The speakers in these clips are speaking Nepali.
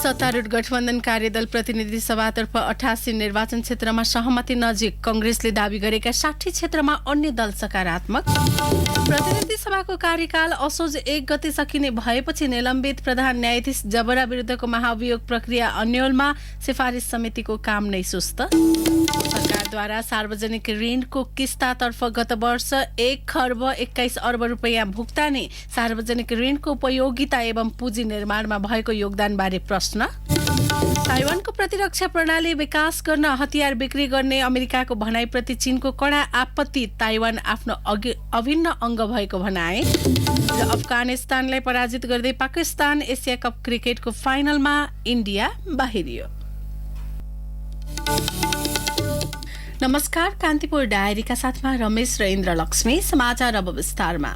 सत्तारूढ गठबन्धन कार्यदल प्रतिनिधि सभातर्फ 88 निर्वाचन क्षेत्रमा सहमति नजिक। कांग्रेसले दावी गरेका 60 क्षेत्रमा अन्य दल सकारात्मक। प्रतिनिधि सभाको कार्यकाल असोज 1 गते सकिने भएपछि निलम्बित प्रधान न्यायाधीश जबरा विरुद्धको महाभियोग प्रक्रिया अन्यलमा। सिफारिस समितिको काम नै सुस्त। सरकारद्वारा सार्वजनिक ऋणको किस्तातर्फ गत वर्ष 1 खर्ब 21 अर्ब रुपैयाँ भुक्तानी। सार्वजनिक ऋणको उपयोगिता एवं पुँजी निर्माणमा भएको योगदानबारे प्रश्न। ताइवानको प्रतिरक्षा प्रणाली विकास गर्न हतियार बिक्री गर्ने अमेरिकाको भनाइप्रति चीनको कडा आपत्ति। ताइवान आफ्नो अभिन्न अङ्ग भएको भनाए। र अफगानिस्तानलाई पराजित गर्दै पाकिस्तान एसिया कप क्रिकेटको फाइनलमा इन्डिया बाहिरियो। नमस्कार, कान्तिपुर डायरीका साथमा रमेश र इन्द्रलक्ष्मी। समाचार अब विस्तारमा।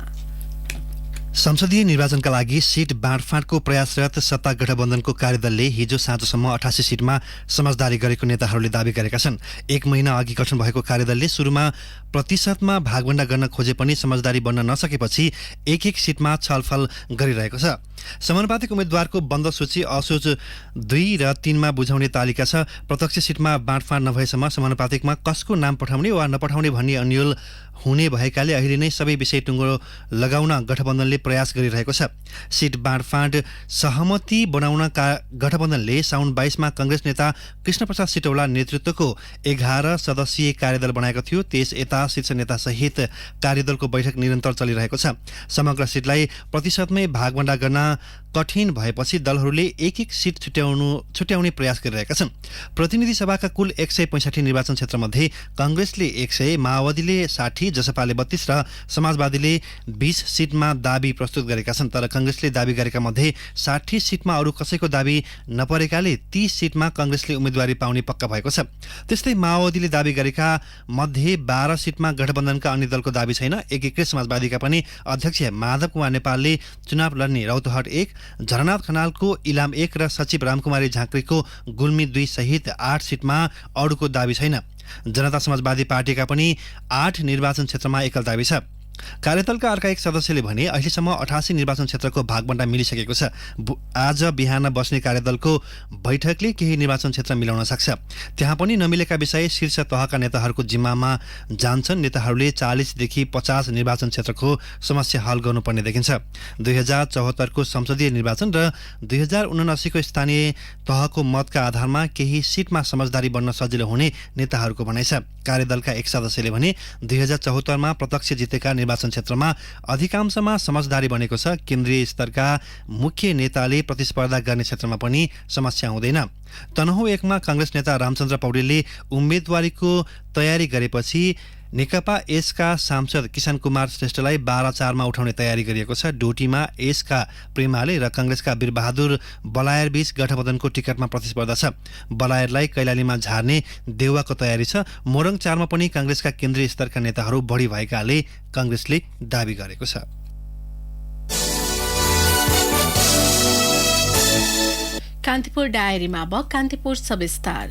संसदीय निर्वाचनका लागि सीट बाँडफाँडको प्रयासरत सत्ता गठबन्धनको कार्यदलले हिजो साँझसम्म 88 सीटमा समझदारी गरेको नेताहरूले दावी गरेका छन्। 1 महिना अघि गठन भएको कार्यदलले सुरुमा प्रतिशतमा भागभण्डा गर्न खोजे पनि समझदारी बन्न नसकेपछि एक सीटमा छलफल गरिरहेको छ। समानुपातिक उम्मेद्वारको बन्द सूची असोज 2 र 3 मा बुझाउने तालिका छ। प्रत्यक्ष सीटमा बाँडफाँड नभएसम्म समानुपातिकमा कसको नाम पठाउने वा नपठाउने भन्ने अन्यल हुने भएकाले अहिले नै सबै विषय टुङ्गो लगाउन गठबन्धनले प्रयास गरिरहेको छ। सीट बाँडफाँड सहमति बनाउन गठबन्धनले साउन 22 मा कांग्रेस नेता कृष्णप्रसाद सिटौला नेतृत्वको 11 सदस्यीय कार्यदल बनाएको थियो। त्यस यता शीर्ष नेता सहित कार्यदलको बैठक निरन्तर चलिरहेको छ। समग्र सीटलाई प्रतिशतमै भागभण्डा गर्न कठिन भएपछि दलहरूले एक सीट छुट्याउने प्रयास गरिरहेका छन्। प्रतिनिधि सभाका कुल 165 निर्वाचन क्षेत्रमध्ये कांग्रेसले 100, माओवादीले 60, जसपाले 32 र समाजवादीले 20 सीटमा दाबी प्रस्तुत गरेका छन्। तर कांग्रेसले दाबी गरेका मध्ये 60 सीटमा अरू कसैको दाबी नपरेकाले 30 सीटमा कांग्रेसले उम्मेदवारी पाउने पक्का भएको छ। त्यस्तै माओवादीले दाबी गरेका मध्ये 12 सीटमा गठबन्धनका अन्य दलको दाबी छैन। एकीकृत समाजवादीका पनि अध्यक्ष माधव कुमार नेपालले चुनाव लड्ने रौतहट 1, झरनाथ खनालको इलाम 1 र सचिव रामकुमारी झाँक्रीको गुल्मी 2 सहित 8 सीटमा अरूको दाबी छैन। जनता समाजवादी पार्टीका पनि 8 निर्वाचन क्षेत्रमा एकल दाबी छ। कार्यदलका अर्का एक सदस्यले भने अहिलेसम्म 88 निर्वाचन क्षेत्रको भागभण्डा मिलिसकेको छ। आज बिहान बस्ने कार्यदलको बैठकले केही निर्वाचन क्षेत्र मिलाउन सक्छ। त्यहाँ पनि नमिलेका विषय शीर्ष तहका नेताहरूको जिम्मामा जान्छन्। नेताहरूले 40 देखि 50 निर्वाचन क्षेत्रको समस्या हल गर्नुपर्ने देखिन्छ। 2074 को संसदीय निर्वाचन र 2079 को स्थानीय तहको मतका आधारमा केही सीटमा समझदारी बन्न सजिलो हुने नेताहरूको भनाइ छ। कार्यदलका एक सदस्यले भने 2074 मा प्रत्यक्ष जितेका निर्वाचन क्षेत्रमा अधिकांशमा समझदारी बनेको छ। केन्द्रीय स्तरका मुख्य नेताले प्रतिस्पर्धा गर्ने क्षेत्रमा पनि समस्या हुँदैन। तनहुँ 1 मा कांग्रेस नेता रामचन्द्र पौडेलले उम्मेदवारीको तयारी गरेपछि नेकपा एसका सांसद किशन कुमार श्रेष्ठलाई 12-4 मा उठाउने तयारी गरिएको छ। डोटीमा एसका प्रेमाले र कांग्रेसका वीरबहादुर बलायर बीच गठबन्धनको टिकटमा प्रतिस्पर्धा छ। बलायरलाई कैलालीमा झार्ने देउवाको तयारी छ। मोरङ 4 मा पनि कांग्रेसका केन्द्रीय स्तरका नेताहरू बढी भएकाले कांग्रेसले दाबी गरेको छ। कान्तिपुर डायरीमा अब कान्तिपुर सविस्तार।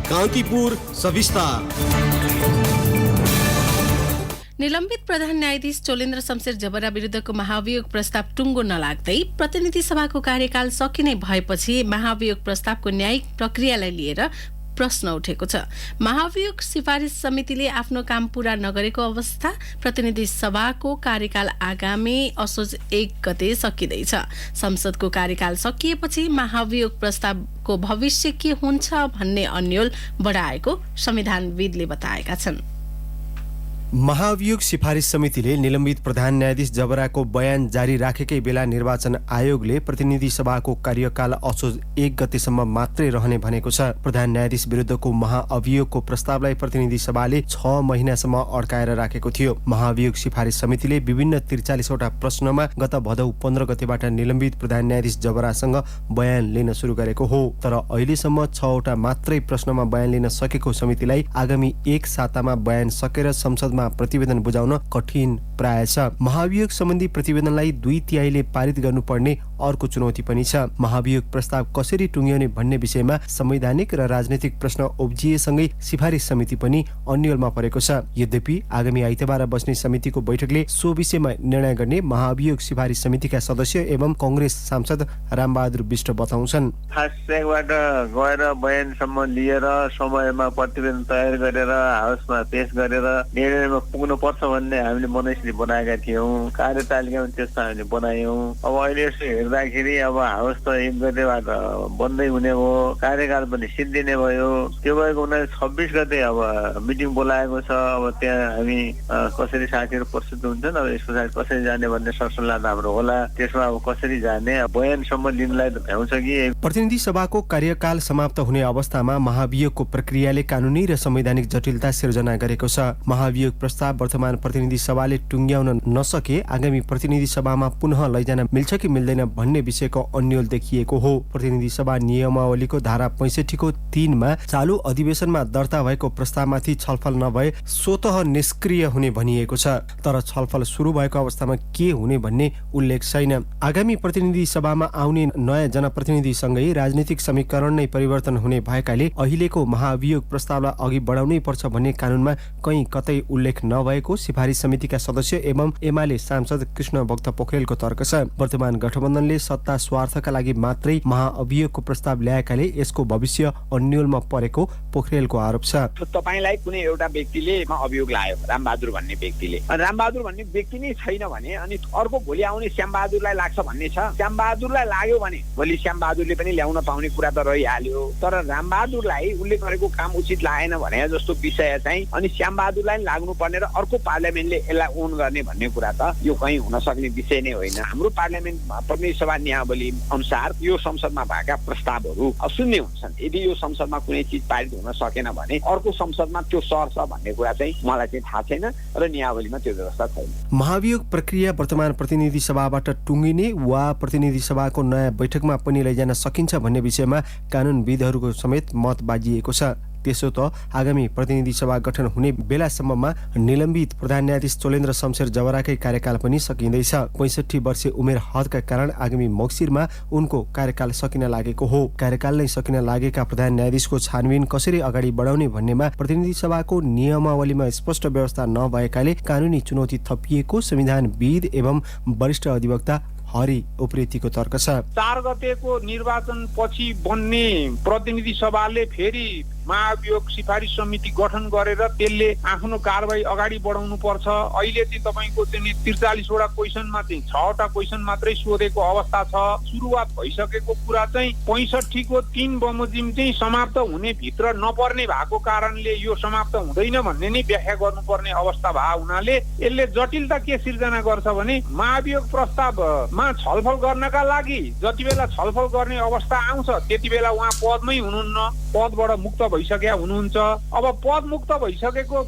कान्तिपुर सविस्तार। निलम्बित प्रधान न्यायाधीश चोलेन्द्र शमशेर जबरा विरुद्धको महाभियोग प्रस्ताव टुङ्गो नलाग्दै प्रतिनिधि सभाको कार्यकाल सकिने भएपछि महाभियोग प्रस्तावको न्यायिक प्रक्रियालाई लिएर प्रश्न उठेको छ। महाभियोग सिफारिस समितिले आफ्नो काम पूरा नगरेको अवस्था। प्रतिनिधि सभाको कार्यकाल आगामी असोज 1 गते सकिँदैछ। संसदको कार्यकाल सकिएपछि महाभियोग प्रस्तावको भविष्य के हुन्छ भन्ने अन्यल बढाएको संविधानविदले बताएका छन्। महाभियोग सिफारिस समितिले निलम्बित प्रधान न्यायाधीश जबराको बयान जारी राखेकै बेला निर्वाचन आयोगले प्रतिनिधि सभाको कार्यकाल असोज 1 गतेसम्म मात्रै रहने भनेको छ। प्रधान न्यायाधीश विरुद्धको महाअभियोगको प्रस्तावलाई प्रतिनिधि सभाले 6 महिनासम्म अड्काएर राखेको थियो। महाभियोग सिफारिस समितिले विभिन्न 43 वटा प्रश्नमा गत भदौ 15 गतेबाट निलम्बित प्रधान न्यायाधीश जबरासँग बयान लिन सुरु गरेको हो। तर अहिलेसम्म 6 वटा मात्रै प्रश्नमा बयान लिन सकेको समितिलाई आगामी 1 सातामा बयान सकेर संसद प्रतिवेदन बुझाउन कठिन प्राय छ। महाभियोग सम्बन्धी प्रतिवेदनलाई 2/3 पारित गर्नुपर्ने अर्को चुनौती पनि छ। महाभियोग प्रस्ताव कसरी टुङ्ग्याउने भन्ने विषयमा संवैधानिक र राजनीतिक प्रश्न उब्जिएसँगै सिफारिस समिति पनि अन्यलमा परेको छ। यद्यपि आगामी आइतबार बस्ने समितिको बैठकले सो विषयमा निर्णय गर्ने महाभियोग सिफारिस समितिका सदस्य एवं कांग्रेस सांसद रामबहादुर बिष्ट बताउँछन्। फास्ट ट्र्याकबाट गएर बयानसम्म लिएर समयमा प्रतिवेदन तयार गरेर हाउसमा पेश गरेर निर्णयमा पुग्नुपर्छ भन्ने हामीले मनैसले बनाएका थियौँ। कार्यतालिकामा त्यस्तो हामीले बनायौँ। अब अहिले यसो हेर्दाखेरि अब हाउस त 1 गतेबाट बन्दै हुने भयो, कार्यकाल पनि सिद्धिने भयो। त्यो भएको 26 गते अब मिटिङ बोलाएको छ। अब त्यहाँ हामी कसरी साथीहरू प्रस्तुत हुन्छन्, अब यसको साथ कसरी जाने भन्ने सरसल्लाह हाम्रो होला। त्यसमा अब कसरी जाने बयानसम्म लिनलाई त भ्याउँछ कि। प्रतिनिधि सभाको कार्यकाल समाप्त हुने अवस्थामा महाभियोगको प्रक्रियाले कानुनी र संवैधानिक जटिलता सिर्जना गरेको छ। महाभियोग प्रस्ताव वर्तमान प्रतिनिधि सभाले टुङ्ग्याउन नसके आगामी प्रतिनिधि सभामा पुनः लैजान मिल्छ कि मिल्दैन भन्ने विषयको अन्यल देखिएको हो। प्रतिनिधि सभा नियमावलीको धारा 65 को 3 मा चालू अधिवेशनमा दर्ता भएको प्रस्तावमाथि छलफल नभए स्वतः निष्क्रिय हुने भनिएको छ। तर छलफल सुरु भएको अवस्थामा के हुने भन्ने उल्लेख छैन। आगामी प्रतिनिधि सभामा आउने नयाँ जनप्रतिनिधिसँगै राजनीतिक समीकरण नै परिवर्तन हुने भएकाले अहिलेको महाभियोग प्रस्तावलाई अघि बढाउनै पर्छ भन्ने कानुनमा कहीँ कतै उल्लेख नभएको सिफारिस समितिका सदस्य एवं एमाले सांसद कृष्ण भक्त पोखरेलको तर्क छ। वर्तमान गठबन्धनले सत्ता स्वार्थका लागि मात्रै महाअभियोगको प्रस्ताव ल्याएकाले यसको भविष्य अन्यलमा परेको पोखरेलको आरोप छ। तपाईलाई कुनै एउटा व्यक्तिले अभियोग लायो, रामबहादुर भन्ने व्यक्तिले, रामबहादुर भन्ने व्यक्ति नै छैन भने अनि अर्को भोलि आउने श्यामबहादुरलाई लाग्छ भन्ने छ। श्यामबहादुरलाई लाग्यो भने भोलि श्यामबहादुरले पनि ल्याउन पाउने कुरा त रहिहाल्यो। तर रामबहादुरलाई उसले गरेको काम उचित लागेन भने जस्तो विषय चाहिँ अनि श्यामबहादुरलाई लाग्नु पर्ने र अर्को पार्लियामेन्टले यसलाई ओन गर्ने भन्ने कुरा त यो कहीँ हुन सक्ने विषय नै होइन। हाम्रो पार्लियामेन्ट प्रतिनिधि सभा नियमावली अनुसार यो संसदमा भएका प्रस्तावहरू शून्य हुन्छन्। यदि यो संसदमा कुनै चिज पारित हुन सकेन भने अर्को संसदमा त्यो सर्छ भन्ने कुरा चाहिँ मलाई चाहिँ थाहा छैन र नियमावलीमा त्यो व्यवस्था छैन। महाभियोग प्रक्रिया वर्तमान प्रतिनिधि सभाबाट टुङ्गिने वा प्रतिनिधि सभाको नयाँ बैठकमा पनि लैजान सकिन्छ भन्ने विषयमा कानुनविदहरूको समेत मत बाजिएको छ। त्यसो त आगामी प्रतिनिधि सभा गठन हुने बेलासम्ममा निलम्बित प्रधान न्यायाधीश चोलेन्द्र शमशेर जवराकै कार्यकाल पनि सकिँदैछ। 65 वर्षे उमेर हदका कारण आगामी मक्सिरमा उनको कार्यकाल सकिन लागेको हो। कार्यकाल नै सकिन लागेका प्रधान न्यायाधीशको छानबिन कसरी अगाडि बढाउने भन्नेमा प्रतिनिधि सभाको नियमावलीमा स्पष्ट व्यवस्था नभएकाले कानुनी चुनौती थपिएको संविधानविद एवं वरिष्ठ अधिवक्ता हरि उप्रेतीको तर्क छ। 4 गतेको निर्वाचन पछि बन्ने प्रतिनिधि सभाले फेरि महाभियोग सिफारिस समिति गठन गरेर त्यसले आफ्नो कारबाही अगाडि बढाउनु पर्छ। अहिले चाहिँ तपाईको चाहिँ 43 वटा क्वेशनमा चाहिँ 6 वटा क्वेशन मात्रै सोधेको अवस्था छ। सुरुवात भइसकेको कुरा चाहिँ 65 को 3 बमोजिम चाहिँ समाप्त हुने भित्र नपर्ने भएको कारणले यो समाप्त हुँदैन भन्ने नै व्याख्या गर्नुपर्ने अवस्था भए हुनाले यसले जटिलता के सिर्जना गर्छ भने महाभियोग प्रस्तावमा छलफल गर्नका लागि जति बेला छलफल गर्ने अवस्था आउँछ त्यति बेला उहाँ पदमै हुनुहुन्न, पदबाट मुक्त भइसकेका हुनुहुन्छ। अब पद मुक्त भइसकेको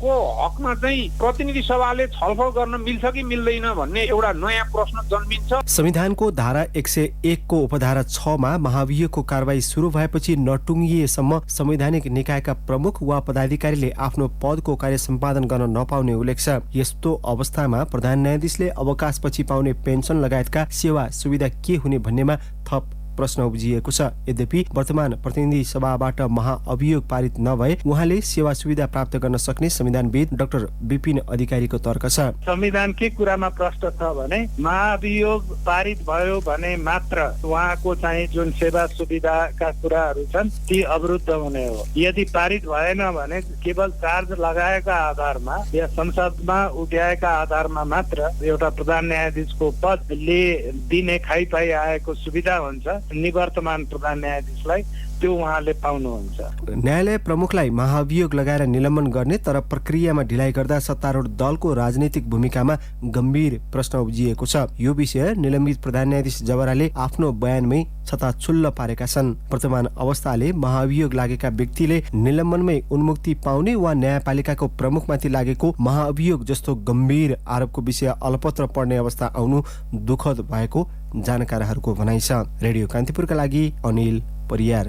को हकमा चाहिँ प्रतिनिधि सभाले छलफल गर्न मिल्छ कि मिल्दैन भन्ने एउटा नयाँ प्रश्न जन्मिन्छ। संविधानको धारा 101 को उपधारा 6 मा महाभियोगको कारबाही सुरु भएपछि नटुङ्गिएसम्म संवैधानिक निकायका प्रमुख वा पदाधिकारीले आफ्नो पदको कार्य सम्पादन गर्न नपाउने उल्लेख छ। यस्तो अवस्थामा प्रधान न्यायाधीशले अवकाशपछि पाउने पेन्सन लगायतका सेवा सुविधा के हुने भन्नेमा थप प्रश्न उब्जिएको छ। यद्यपि वर्तमान प्रतिनिधि सभाबाट महाअभियोग पारित नभए उहाँले सेवा सुविधा प्राप्त गर्न सक्ने संविधानविद डाक्टर विपिन अधिकारीको तर्क छ। संविधान के कुरामा प्रश्न छ भने महाअभियोग पारित भयो भने मात्र उहाँको चाहिँ जुन सेवा सुविधाका कुराहरू छन् ती अवरुद्ध हुने हो। यदि पारित भएन भने केवल चार्ज लगाएका आधारमा या संसदमा उभ्याएका आधारमा मात्र एउटा प्रधान न्यायाधीशको पदले दिने खाइपाइ आएको सुविधा हुन्छ। निवर्तमान प्रधान न्यायाधीशलाई त्यो उहाँले पाउनुहुन्छ। न्यायालय प्रमुखलाई महाभियोग लगाएर निलम्बन गर्ने तर प्रक्रियामा ढिलाइ गर्दा सत्तारूढ दलको राजनीतिक भूमिकामा गम्भीर प्रश्न उब्जिएको छ। यो विषय निलम्बित प्रधान न्यायाधीश जवराले आफ्नो बयानमै छताछुल्ल पारेका छन्। वर्तमान अवस्थाले महाभियोग लागेका व्यक्तिले निलम्बनमै उन्मुक्ति पाउने वा न्यायपालिकाको प्रमुखमाथि लागेको महाअभियोग जस्तो गम्भीर आरोपको विषय अलपत्र पर्ने अवस्था आउनु दुःखद भएको जानकारहरूको भनाइ छ। रेडियो कान्तिपुरका लागि अनिल परियार।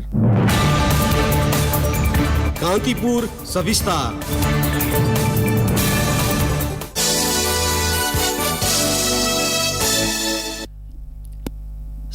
कान्तिपुर सविस्तार।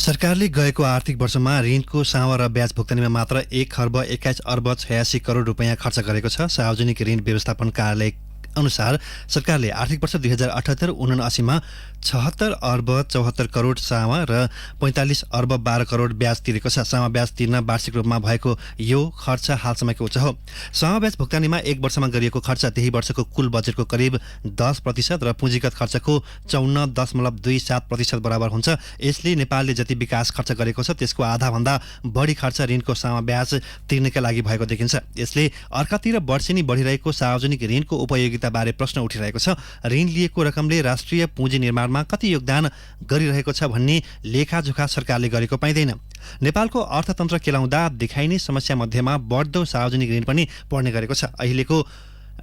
सरकारले गएको आर्थिक वर्षमा ऋणको सावा र ब्याज भुक्तानीमा मात्र 1,21,86 करोड रुपियाँ खर्च गरेको छ। सार्वजनिक ऋण व्यवस्थापन कार्यालय अनुसार सरकारले आर्थिक वर्ष 2078-79 76 अर्ब 74 करोड सामा र 45 अर्ब 12 करोड ब्याज तिरेको छ। सामा ब्याज तिर्न वार्षिक रूपमा भएको यो खर्च हालसम्मको उच्च हो। सामा ब्याज भुक्तानीमा एक वर्षमा गरिएको खर्च त्यही वर्षको कुल बजेटको करिब 10% र पुँजीगत खर्चको 54.27% बराबर हुन्छ। यसले नेपालले जति विकास खर्च गरेको छ त्यसको आधाभन्दा बढी खर्च ऋणको सामा ब्याज तिर्नका लागि भएको देखिन्छ। यसले अर्कातिर वर्षेनी बढिरहेको सार्वजनिक ऋणको उपयोगिताबारे प्रश्न उठिरहेको छ। ऋण लिएको रकमले राष्ट्रिय पुँजी निर्माणमा कति योगदान गरिरहेको छ भन्ने लेखाजोखा सरकारले गरेको पाइँदैन। नेपालको अर्थतन्त्र केलाउँदा देखाइने समस्या मध्येमा बढ्दो सार्वजनिक ऋण पनि पर्ने गरेको छ। अहिलेको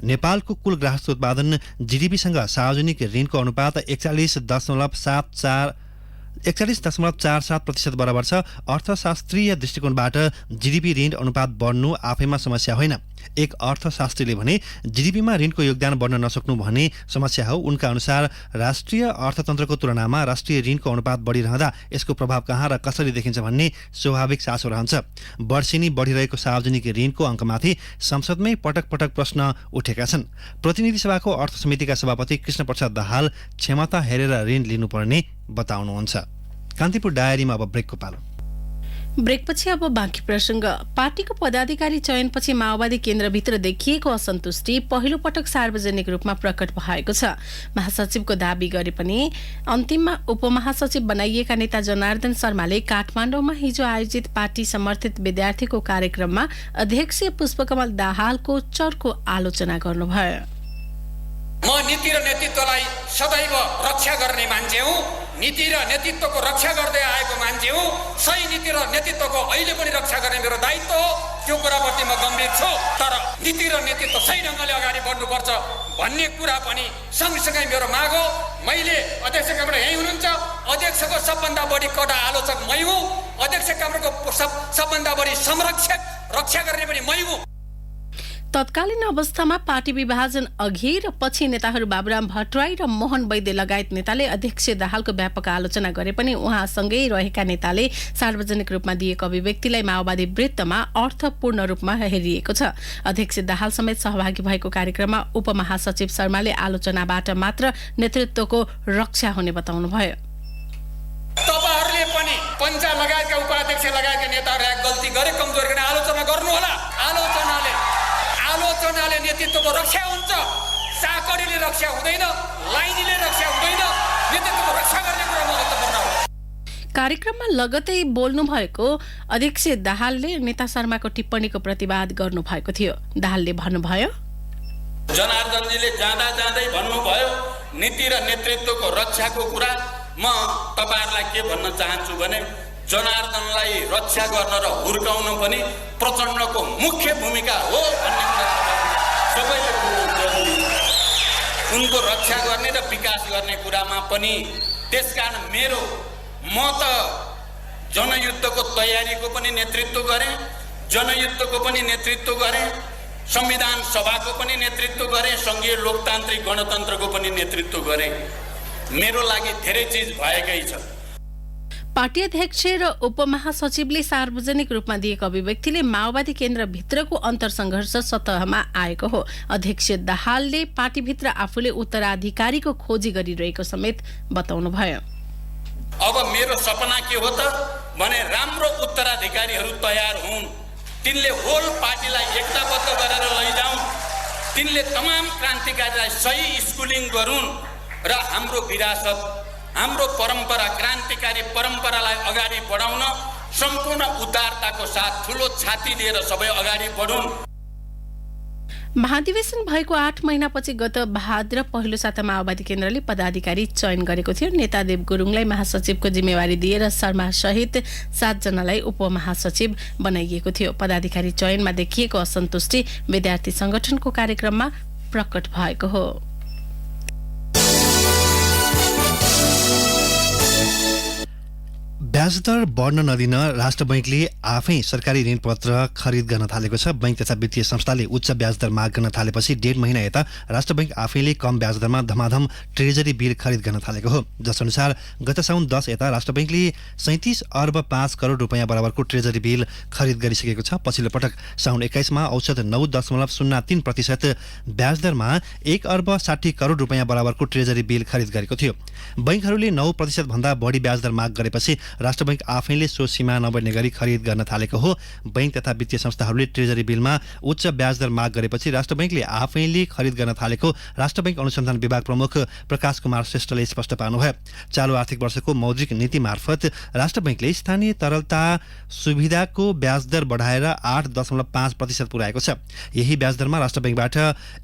नेपालको कुल ग्राहक उत्पादन जीडीपीसँग सार्वजनिक ऋणको अनुपात 41.47% बराबर छ। अर्थशास्त्रीय दृष्टिकोणबाट जीडीपी ऋण अनुपात बढ्नु आफैमा समस्या होइन। एक अर्थशास्त्रीले भने जीडीपीमा ऋणको योगदान बढ्न नसक्नु भन्ने समस्या हो। उनका अनुसार राष्ट्रिय अर्थतन्त्रको तुलनामा राष्ट्रिय ऋणको अनुपात बढिरहँदा यसको प्रभाव कहाँ र कसरी देखिन्छ भन्ने स्वाभाविक चासो रहन्छ। वर्षेनी बढिरहेको सार्वजनिक ऋणको अङ्कमाथि संसदमै पटक पटक प्रश्न उठेका छन्। प्रतिनिधि सभाको अर्थ समितिका सभापति कृष्णप्रसाद दाहाल क्षमता हेरेर ऋण लिनुपर्ने बताउनुहुन्छ। कान्तिपुर डायरीमा अब ब्रेकको पालो। ब्रेकपछि अब बाँकी प्रसङ्ग। पार्टीको पदाधिकारी चयनपछि माओवादी केन्द्रभित्र देखिएको असन्तुष्टि पहिलो पटक सार्वजनिक रूपमा प्रकट भएको छ। महासचिवको दाबी गरे पनि अन्तिममा उपमहासचिव बनाइएका नेता जनार्दन शर्माले काठमाडौँमा हिजो आयोजित पार्टी समर्थित विद्यार्थीको कार्यक्रममा अध्यक्ष पुष्पकमल दाहालको चर्को आलोचना गर्नुभयो। म नीति र नेतृत्वलाई सदैव रक्षा गर्ने मान्छे हुँ। नीति र नेतृत्वको रक्षा गर्दै आएको मान्छे हुँ। सही नीति र नेतृत्वको अहिले पनि रक्षा गर्ने मेरो दायित्व हो। त्यो कुराप्रति म गम्भीर छु। तर नीति र नेतृत्व सही ढङ्गले अगाडि बढ्नुपर्छ भन्ने कुरा पनि सँगसँगै मेरो माग हो। मैले अध्यक्ष कामरा यहीँ हुनुहुन्छ। अध्यक्षको सबभन्दा बढी कडा आलोचक मै हुँ। अध्यक्ष कामराको सबभन्दा बढी संरक्षक रक्षा गर्ने पनि मै हुँ। तत्कालीन अवस्थामा पार्टी विभाजन अघि र पछि नेताहरू बाबुराम भट्टराई र मोहन वैद्य लगायत नेताले अध्यक्ष दाहालको व्यापक आलोचना गरे पनि उहाँसँगै रहेका नेताले सार्वजनिक रूपमा दिएको अभिव्यक्तिलाई माओवादी वृत्तमा अर्थपूर्ण रूपमा हेरिएको छ। अध्यक्ष दाहाल समेत सहभागी भएको कार्यक्रममा उपमहासचिव शर्माले आलोचनाबाट मात्र नेतृत्वको रक्षा हुने बताउनुभयो। तपाईहरुले पनि पञ्चा लगायतका उपाध्यक्ष लगायतका नेताहरूले गल्ती गरे, कमजोर गर्ने आलोचना गर्नुहोला। आलोचनाले नेतृत्वको रक्षा हुन्छ। चाकरीले रक्षा हुँदैन, लाइनले रक्षा हुँदैन। नेतृत्वको रक्षा गर्ने कुरा महत्त्वपूर्ण हो। कार्यक्रममा लगतै बोल्नु भएको अध्यक्ष दाहालले नेता शर्माको टिप्पणीको प्रतिवाद गर्नु भएको थियो। दाहालले भन्नुभयो, जनार्दनजीले जाँदा जाँदै भन्नुभयो नीति र नेतृत्वको रक्षाको कुरा। म तपाईहरुलाई के भन्न चाहन्छु भने जनार्दनलाई रक्षा गर्न र हुर्काउन पनि प्रचण्डको मुख्य भूमिका हो भन्ने कुरा सबैले बुझ्नु। उनको रक्षा गर्ने र विकास गर्ने कुरामा पनि। त्यसकारण म त जनयुद्धको तयारीको पनि नेतृत्व गरेँ, जनयुद्धको पनि नेतृत्व गरेँ, संविधान सभाको पनि नेतृत्व गरेँ, संघीय लोकतान्त्रिक गणतन्त्रको पनि नेतृत्व गरेँ। मेरो लागि धेरै चीज भएकै छ। पार्टी अध्यक्ष र उपमहासचिवले सार्वजनिक रूपमा दिएको अभिव्यक्तिले माओवादी केन्द्रभित्रको अन्तरसङ्घर्ष सतहमा आएको हो। अध्यक्ष दाहालले पार्टीभित्र आफूले उत्तराधिकारीको खोजी गरिरहेको समेत बताउनुभयो। अब मेरो सपना के हो त भने राम्रो उत्तराधिकारीहरू तयार हुन्। तिनले होल पार्टीलाई एकताबद्ध गरेर लैजाउन्। तिनले तमाम क्रान्तिकारीलाई सही स्कुलिङ गरून् र हाम्रो विरासत, हाम्रो परम्परा, क्रान्तिकारी परम्परालाई अगाडि बढाउन सम्पूर्ण उदारताको साथ ठुलो छाती लिएर सबै अगाडि बढुन्। महाधिवेशन भएको 8 महिनापछि गत भाद्र पहिलो साता माओवादी केन्द्रले पदाधिकारी चयन गरेको थियो। नेता देव गुरुङलाई महासचिवको जिम्मेवारी दिएर शर्मा सहित 7 जनालाई उपमहासचिव बनाइएको थियो। पदाधिकारी चयनमा देखिएको असन्तुष्टि विद्यार्थी संगठनको कार्यक्रममा प्रकट भएको हो। ब्याज दर बढ्न नदिन राष्ट्र बैंकले आफै सरकारी ऋणपत्र खरिद गर्न थालेको छ। बैंक तथा वित्तीय संस्थाले उच्च ब्याज दर माग गर्न थालेपछि 1.5 महिना यता राष्ट्र बैंक आफैले कम ब्याज दरमा धमाधम ट्रेजरी बिल खरिद गर्न थालेको हो। जसअनुसार गत साउन 10 यता राष्ट्र बैंकले 37 अर्ब 5 करोड रुपैयाँ बराबरको ट्रेजरी बिल खरिद गरिसकेको छ। पछिल्लो पटक साउन 21 मा औसत 9.03% ब्याज दरमा 1 अर्ब 60 करोड रुपैयाँ बराबरको ट्रेजरी बिल खरिद गरेको थियो। बैंकहरूले 9% भन्दा बढी ब्याज दर माग गरेपछि राष्ट्र बैंक आफैले सो सीमा नबढ्ने गरी खरिद गर्न थालेको हो। बैंक तथा वित्तीय संस्थाहरूले ट्रेजरी बिलमा उच्च ब्याज दर माग गरेपछि राष्ट्र बैंकले आफैले खरिद गर्न थालेको राष्ट्र बैंक अनुसन्धान विभाग प्रमुख प्रकाश कुमार श्रेष्ठले स्पष्ट पार्नुभयो। चालु आर्थिक वर्षको मौद्रिक नीति मार्फत राष्ट्र बैंकले स्थानीय तरलता सुविधाको ब्याज दर बढाएर 8.5% पुर्याएको छ। यही ब्याज दरमा राष्ट्र बैंकबाट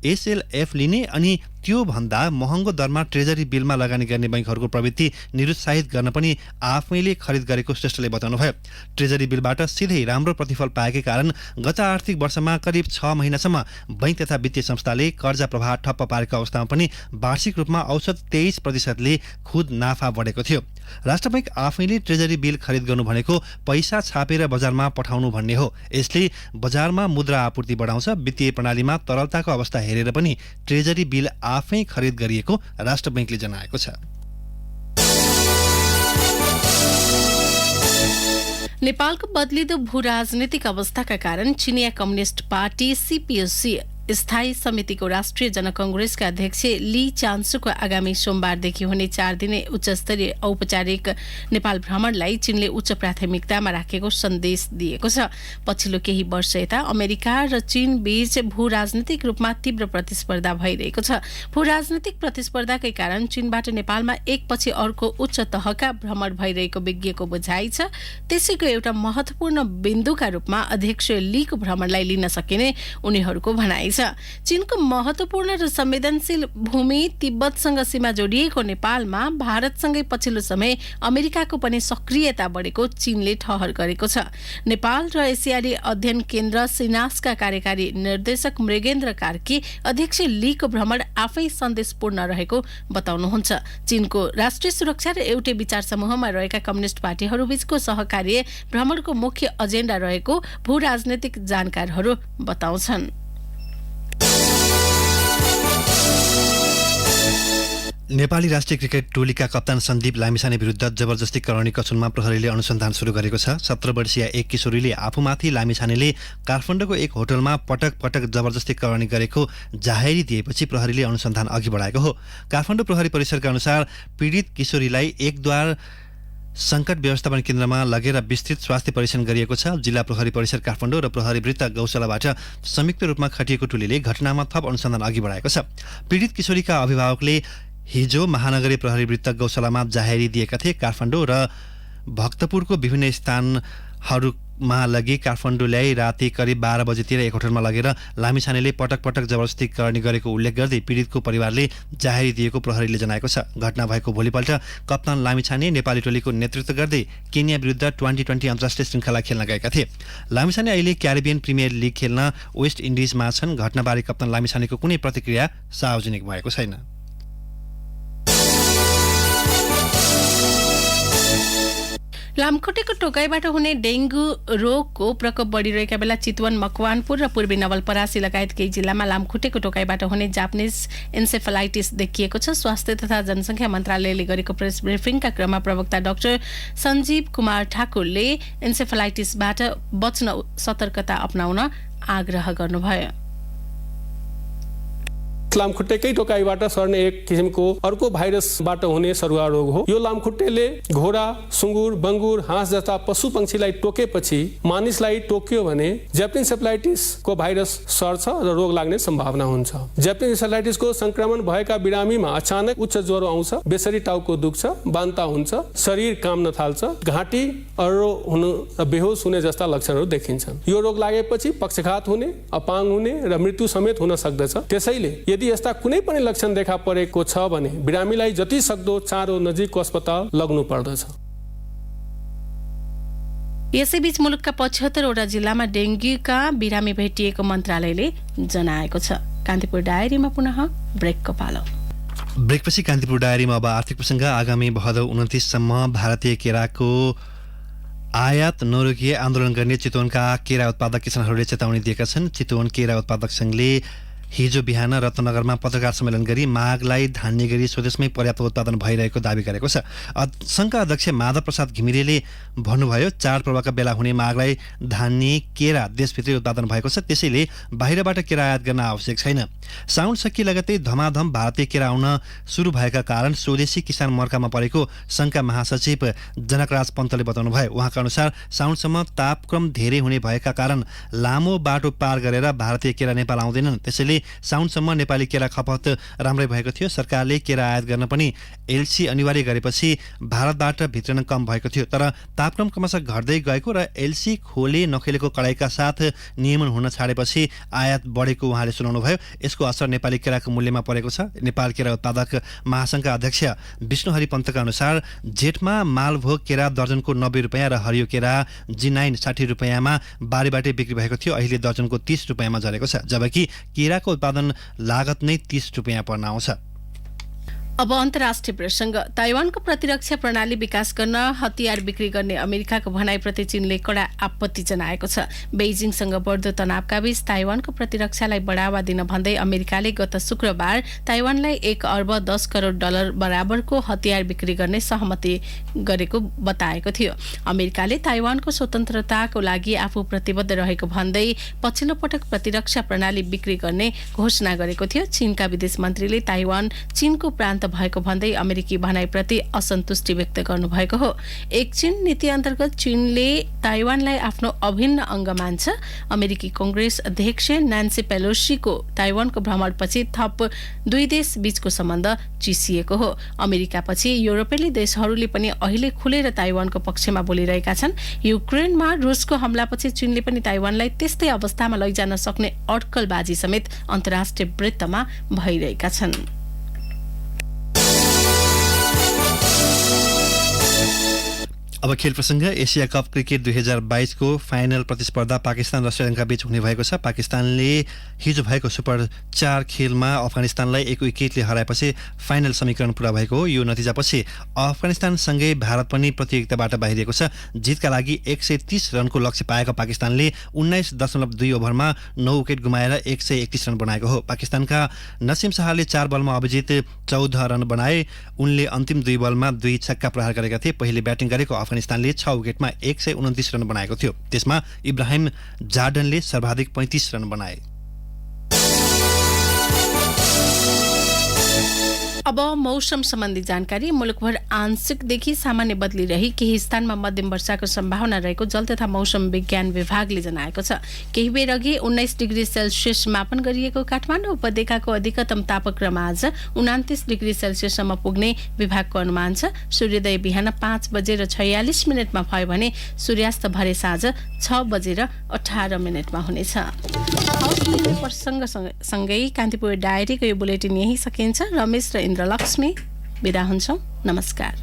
एसएलएफ लिने अनि त्यो भन्दा महँगो दरमा ट्रेजरी बिलमा लगानी गर्ने बैंकहरूको प्रवृत्ति निरुत्साहित गर्न पनि आफैले खरिद गरेको श्रेष्ठले बताउनुभयो। ट्रेजरी बिलबाट सिधै राम्रो प्रतिफल पाएकै कारण गत आर्थिक वर्षमा करिब 6 महिनासम्म बैंक तथा वित्तीय संस्थाले कर्जा प्रवाह ठप्प पारेको अवस्थामा पनि वार्षिक रूपमा औसत 23%ले खुद नाफा बढेको थियो। राष्ट्र बैंक आफैले ट्रेजरी बिल खरिद गर्नु भनेको पैसा छापेर बजारमा पठाउनु भन्ने हो। यसले बजारमा मुद्रा आपूर्ति बढाउँछ। वित्तीय प्रणालीमा तरलताको अवस्था हेरेर पनि ट्रेजरी बिल आफै खरिद गरिएको राष्ट्र बैंकले जनाएको छ। नेपालको बदलिदो भू राजनीतिक अवस्थाका कारण चिनिया कम्युनिस्ट पार्टी सीपीएसी स्थायी समितिको राष्ट्रिय जनकंग्रेसका अध्यक्ष ली चान्सुको आगामी सोमबारदेखि हुने 4 दिने उच्चस्तरीय औपचारिक नेपाल भ्रमणलाई चीनले उच्च प्राथमिकतामा राखेको सन्देश दिएको छ। पछिल्लो केही वर्ष यता अमेरिका र चीन बीच भू राजनीतिक रूपमा तीव्र प्रतिस्पर्धा भइरहेको छ। भू राजनीतिक प्रतिस्पर्धाकै कारण चीनबाट नेपालमा एकपछि अर्को उच्च तहका भ्रमण भइरहेको विज्ञको बुझाइ छ। त्यसैको एउटा महत्वपूर्ण बिन्दुका रूपमा अध्यक्ष लीको भ्रमणलाई लिन सकिने उनीहरूको भनाइ छ। चीनको महत्वपूर्ण र संवेदनशील भूमि तिब्बतसँग सीमा जोडिएको नेपालमा भारतसँगै पछिल्लो समय अमेरिकाको पनि सक्रियता बढेको चीनले ठहर गरेको छ। नेपाल र एसियाली अध्ययन केन्द्र सिनासका कार्यकारी निर्देशक मृगेन्द्र कार्की अध्यक्ष लीको भ्रमण आफै सन्देशपूर्ण रहेको बताउनुहुन्छ। चीनको राष्ट्रिय सुरक्षा र एउटै विचार समूहमा रहेका कम्युनिस्ट पार्टीहरूबीचको सहकार्य भ्रमणको मुख्य एजेन्डा रहेको भू राजनीतिक जानकारहरू बताउँछन्। नेपाली राष्ट्रिय क्रिकेट टोलीका कप्तान सन्दीप लामिछाने विरुद्ध जबरजस्ती करणी कसूरमा प्रहरीले अनुसन्धान सुरु गरेको छ। 17 वर्षीय एक किशोरीले आफूमाथि लामिछानेले काठमाडौँको एक होटलमा पटक पटक जबरजस्ती करणी गरेको जाहेरी दिएपछि प्रहरीले अनुसन्धान अघि बढाएको हो। काठमाडौँ प्रहरी परिसरका अनुसार पीडित किशोरीलाई एकद्वार संकट व्यवस्थापन केन्द्रमा लगेर विस्तृत स्वास्थ्य परीक्षण गरिएको छ। जिल्ला प्रहरी परिसर काठमाडौँ र प्रहरी वृत्त गौशालाबाट संयुक्त रूपमा खटिएको टोलीले घटनामा थप अनुसन्धान अघि बढाएको छ। पीडित किशोरीका अभिभावकले हिजो महानगरी प्रहरी वृत्त गौशालामा जाहेरी दिएका थिए। काठमाडौँ र भक्तपुरको विभिन्न स्थानहरूमा लगी काठमाडौँ ल्याई राति करिब 12 बजेतिर एक होटलमा लगेर लामिछानेले पटक पटक जबरजस्ती करणी गरेको उल्लेख गर्दै पीडितको परिवारले जाहेरी दिएको प्रहरीले जनाएको छ। घटना भएको भोलिपल्ट कप्तान लामिछाने नेपाली टोलीको नेतृत्व गर्दै केन्या विरुद्ध 2020 अन्तर्राष्ट्रिय श्रृङ्खला खेल्न गएका थिए। लामिछाने अहिले क्यारिबियन प्रिमियर लिग खेल्न वेस्ट इन्डिजमा छन्। घटनाबारे कप्तान लामिछानेको कुनै प्रतिक्रिया सार्वजनिक भएको छैन। लामखुट्टेको टोकाइबाट हुने डेंगू रोगको प्रकोप बढिरहेका बेला चितवन, मकवानपुर र पूर्वी नवलपरासी लगायत केही जिल्लामा लामखुट्टेको टोकाइबाट हुने जापानिज एन्सेफलाइटिस देखिएको छ। स्वास्थ्य तथा जनसङ्ख्या मन्त्रालयले गरेको प्रेस ब्रिफिङका क्रममा प्रवक्ता डाक्टर सञ्जीव कुमार ठाकुरले एन्सेफलाइटिसबाट बच्न सतर्कता अपनाउन आग्रह गर्नुभयो। लामखुट्टेकै टोकाइबाट सर्ने एक किसिमको अर्को भाइरसबाट हुने सरुवा रोग हो। यो लामखुट्टेले घोडा, सुँगुर, बङ्गुर, हाँस जस्ता पशु पंक्षीलाई टोकेपछि मानिसलाई टोक्यो भने जापानिज एन्सेफलाइटिसको भाइरस सर्छ र रोग लाग्ने सम्भावना हुन्छ। जापानिज एन्सेफलाइटिसको संक्रमण भएका बिरामीमा अचानक उच्च ज्वरो आउँछ, बेसरी टाउको दुख्छ, बान्ता हुन्छ, शरीर काम्न थाल्छ, घाँटी अह्रो हुनु र बेहोस हुने जस्ता लक्षणहरू देखिन्छन्। यो रोग लागेपछि पक्षघात हुने, अपाङ्ग हुने र मृत्यु समेत हुन सक्दछ। त्यसैले यदि यस्ता कुनै पनि लक्षण देखा परेको छ भने बिरामीलाई जति सक्दो चाँडो नजिकको अस्पताल लग्नु पर्दछ। यसैबीच मुलुकका 75 वटा जिल्लामा डेंगूका बिरामी भेटिएको मन्त्रालयले जनाएको छ। कान्तिपुर डायरीमा पुनः ब्रेकको पालो। ब्रेकपछि कान्तिपुर डायरीमा अब आर्थिक प्रसङ्ग। आगामी भदौ 29 सम्म भारतीय केराको आयात नरोकिए आन्दोलन गर्ने चितवनका केरा उत्पादक किसानहरूले चेतावनी दिएका छन्। चितवन केरा उत्पादक संघले हिजो बिहान रत्नगरमा पत्रकार सम्मेलन गरी मागलाई धान्ने गरी स्वदेशमै पर्याप्त उत्पादन भइरहेको दावी गरेको छ। संघका अध्यक्ष माधव प्रसाद घिमिरेले भन्नुभयो, चाडपर्वका बेला हुने मागलाई धान्ने केरा देशभित्रै उत्पादन भएको छ, त्यसैले बाहिरबाट केरा आयात गर्न आवश्यक छैन। साउन सकिए लगत्तै धमाधम भारतीय केरा आउन सुरु भएका कारण स्वदेशी किसान मर्कामा परेको संघका महासचिव जनकराज पन्तले बताउनुभयो। उहाँका अनुसार साउनसम्म तापक्रम धेरै हुने भएका कारण लामो बाटो पार गरेर भारतीय केरा नेपाल आउँदैनन्, त्यसैले साउनसम्म नेपाली केरा खपत राम्रै भएको थियो। सरकारले केरा आयात गर्न पनि एलसी अनिवार्य गरेपछि भारतबाट भित्रन कम भएको थियो, तर तापक्रम क्रमशः घट्दै गएको र एलसी खोले नखेलेको कडाइका साथ नियमन हुन छाडेपछि आयात बढेको उहाँले सुनाउनुभयो। यसको असर नेपाली केराको मूल्यमा परेको छ। नेपाल केरा उत्पादक महासंघका अध्यक्ष विष्णुहरि पन्तका अनुसार जेठमा मालभोग केरा दर्जनको 90 रुपियाँ र हरियो केरा G9 60 रुपियाँमा बारीबाटै बिक्री भएको थियो, अहिले दर्जनको 30 रुपियाँमा झरेको छ, जबकि केराको उत्पादन लागत नै 30 रुपियाँ पर्न आउँछ। अब अन्तर्राष्ट्रिय प्रसंग। ताइवानको प्रतिरक्षा प्रणाली विकास गर्न हतियार बिक्री गर्ने अमेरिकाको भनाइप्रति चीनले कडा आपत्ति जनाएको छ। बेइजिङसँग बढ्दो तनावका बीच ताइवानको प्रतिरक्षालाई बढावा दिन भन्दै अमेरिकाले गत शुक्रबार ताइवानलाई 1 अर्ब 10 करोड डलर बराबरको हतियार बिक्री गर्ने सहमति गरेको बताएको थियो। अमेरिकाले ताइवानको स्वतन्त्रताको लागि आफू प्रतिबद्ध रहेको भन्दै पछिल्लो पटक प्रतिरक्षा प्रणाली बिक्री गर्ने घोषणा गरेको थियो। चीनका विदेश मन्त्रीले ताइवान चीनको प्रान्त भएको भन्दै अमेरिकी भनाइप्रति असन्तुष्टि व्यक्त गर्नुभएको हो। एक चीन नीति अन्तर्गत चीनले ताइवानलाई आफ्नो अभिन्न अंग मान्छ। अमेरिकी कांग्रेस अध्यक्ष नान्सी पेलोसीको ताइवानको भ्रमणपछि थप दुई देश बीचको सम्बन्ध चिसिएको हो। अमेरिकापछि युरोपेली देशहरूले पनि अहिले खुलेर ताइवानको पक्षमा बोलिरहेका छन्। युक्रेनमा रुसको हमलापछि चीनले पनि ताइवानलाई त्यस्तै अवस्थामा लैजान सक्ने अड्कलबाजी समेत अन्तर्राष्ट्रिय वृत्तमा भइरहेका छन्। अब खेल प्रसंग। एशिया कप क्रिकेट 2022 को फाइनल प्रतिस्पर्धा पाकिस्तान र श्रीलङ्का बीच हुने भएको छ। पाकिस्तानले हिजो भएको सुपर 4 खेलमा अफगानिस्तानलाई 1 विकेटले हराएपछि फाइनल समीकरण पूरा भएको हो। यो नतिजापछि अफगानिस्तानसँगै भारत पनि प्रतियोगिताबाट बाहिरिएको छ। जितका लागि 130 रनको लक्ष्य पाएका पाकिस्तानले 19.2 ओभरमा 9 विकेट गुमाएर 131 रन बनाएको हो। पाकिस्तानका नसीम शाहले 4 बलमा अभिजित 14 रन बनाए। उनले अन्तिम 2 बलमा 2 छक्का प्रहार गरेका थिए। पहिले ब्याटिङ गरेको अफगानिस्तानले 6 विकेटमा 129 रन बनाएको थियो। त्यसमा इब्राहिम जार्डनले सर्वाधिक 35 रन बनाए। अब मौसम सम्बन्धी जानकारी। मुलुकभर आंशिकदेखि सामान्य बदली रही केही स्थानमा मध्यम वर्षाको सम्भावना रहेको जल तथा मौसम विज्ञान विभागले जनाएको छ। केही बेर अघि 19 डिग्री सेल्सियस मापन गरिएको काठमाडौँ उपत्यकाको अधिकतम तापक्रम आज 29 डिग्री सेल्सियससम्म पुग्ने विभागको अनुमान छ। सूर्योदय बिहान 5:46 भयो भने सूर्यास्त भरे साँझ 6:18 हुनेछ। प्रसङ्गसँगै कान्तिपुर डायरीको यो बुलेटिन यही सकिन्छ। रमेश र इन्द्रलक्ष्मी बिदा हुन्छौँ। नमस्कार।